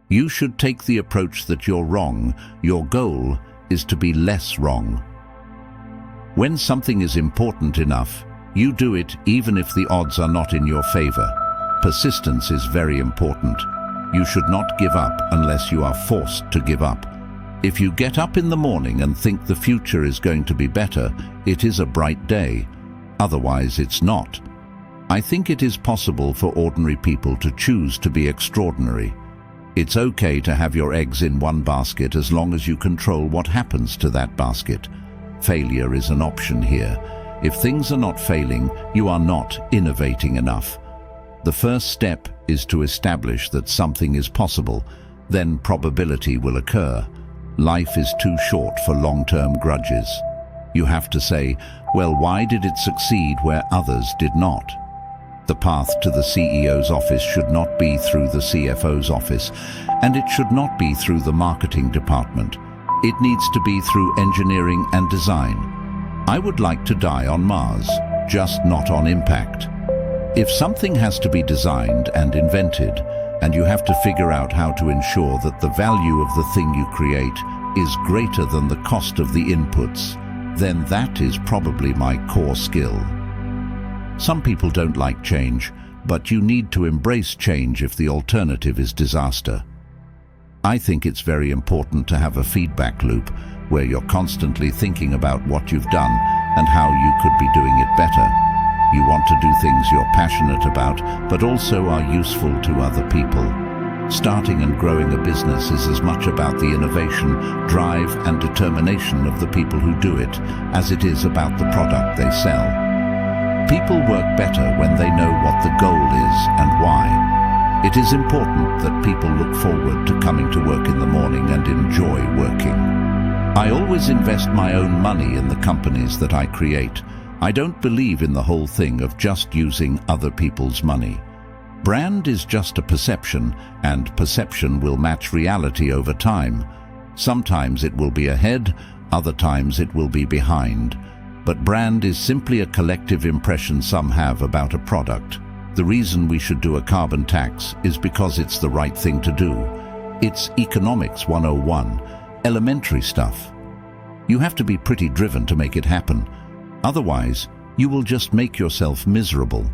You should take the approach that you're wrong. Your goal is to be less wrong. When something is important enough, you do it even if the odds are not in your favor. Persistence is very important. You should not give up unless you are forced to give up. If you get up in the morning and think the future is going to be better, it is a bright day. Otherwise, it's not. I think it is possible for ordinary people to choose to be extraordinary. It's okay to have your eggs in one basket as long as you control what happens to that basket. Failure is an option here. If things are not failing, you are not innovating enough. The first step is to establish that something is possible, then probability will occur. Life is too short for long-term grudges. You have to say, well, why did it succeed where others did not? The path to the CEO's office should not be through the CFO's office, and it should not be through the marketing department. It needs to be through engineering and design. I would like to die on Mars, just not on impact. If something has to be designed and invented, and you have to figure out how to ensure that the value of the thing you create is greater than the cost of the inputs, then that is probably my core skill. Some people don't like change, but you need to embrace change if the alternative is disaster. I think it's very important to have a feedback loop where you're constantly thinking about what you've done and how you could be doing it better. You want to do things you're passionate about, but also are useful to other people. Starting and growing a business is as much about the innovation, drive, and determination of the people who do it as it is about the product they sell. People work better when they know what the goal is and why. It is important that people look forward to coming to work in the morning and enjoy working. I always invest my own money in the companies that I create. I don't believe in the whole thing of just using other people's money. Brand is just a perception, and perception will match reality over time. Sometimes it will be ahead, other times it will be behind. But brand is simply a collective impression some have about a product. The reason we should do a carbon tax is because it's the right thing to do. It's economics 101, elementary stuff. You have to be pretty driven to make it happen. Otherwise, you will just make yourself miserable.